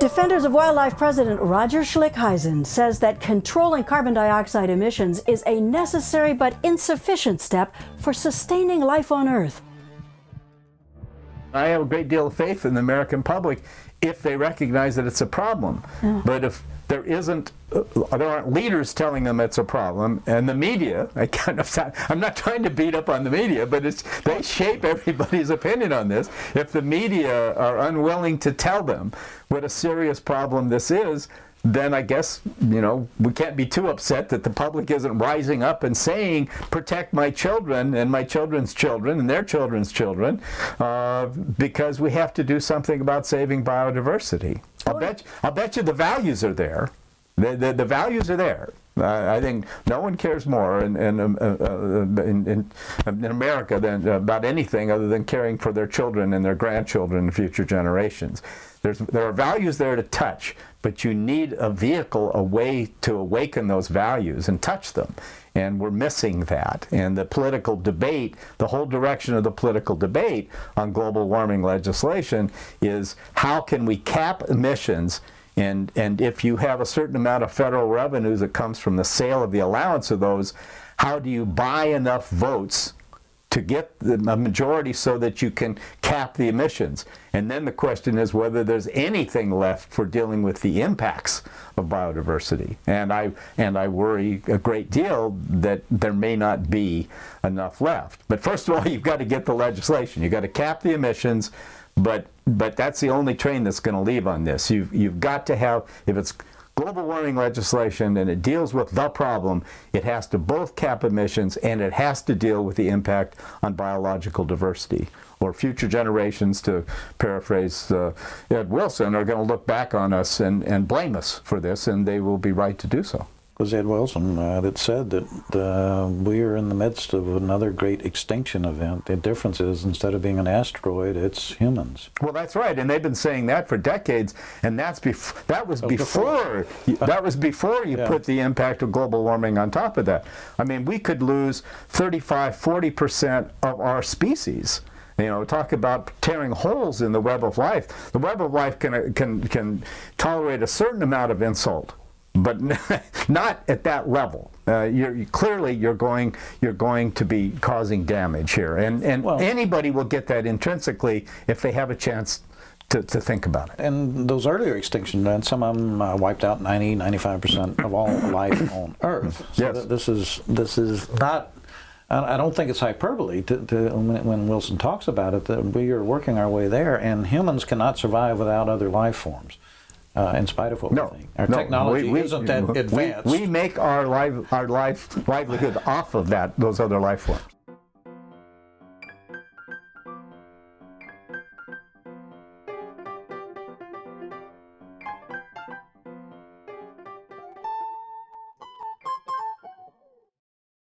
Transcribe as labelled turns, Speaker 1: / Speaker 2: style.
Speaker 1: Defenders of Wildlife President Rodger Schlicheisen says that controlling carbon dioxide emissions is a necessary but insufficient step for sustaining life on Earth.
Speaker 2: I have a great deal of faith in the American public if they recognize that it's a problem. Yeah. But if there aren't leaders telling them it's a problem, and the media, I'm not trying to beat up on the media, but they shape everybody's opinion on this. If the media are unwilling to tell them what a serious problem this is, then I guess, we can't be too upset that the public isn't rising up and saying, protect my children and my children's children and their children's children, because we have to do something about saving biodiversity. I'll bet you the values are there. The values are there. I think no one cares more in America than about anything other than caring for their children and their grandchildren and future generations. There are values there to touch, but you need a vehicle, a way to awaken those values and touch them. And we're missing that. And the political debate, the whole direction of the political debate on global warming legislation is how can we cap emissions, and if you have a certain amount of federal revenues that comes from the sale of the allowance of those, how do you buy enough votes to get a majority so that you can cap the emissions? And then the question is whether there's anything left for dealing with the impacts of biodiversity. And I worry a great deal that there may not be enough left. But first of all, you've got to get the legislation. You've got to cap the emissions, but that's the only train that's going to leave on this. You've got to have, if it's global warming legislation and it deals with the problem, it has to both cap emissions and it has to deal with the impact on biological diversity. Or future generations, to paraphrase Ed Wilson, are going to look back on us and blame us for this, and they will be right to do so.
Speaker 3: It was Ed Wilson that said that we are in the midst of another great extinction event. The difference is, instead of being an asteroid, it's humans.
Speaker 2: Well, that's right, and they've been saying that for decades, and that was before you put the impact of global warming on top of that. I mean, we could lose 35–40% of our species. Talk about tearing holes in the web of life. The web of life can tolerate a certain amount of insult, but not at that level. Clearly, you're going to be causing damage here, and well, anybody will get that intrinsically if they have a chance to think about it.
Speaker 3: And those earlier extinction events, some of them wiped out 90–95% of all life on Earth. So yes. This is not. I don't think it's hyperbole when Wilson talks about it, that we are working our way there, and humans cannot survive without other life forms. In spite of what we think. Our technology isn't that advanced.
Speaker 2: We make our livelihood off of those other life forms.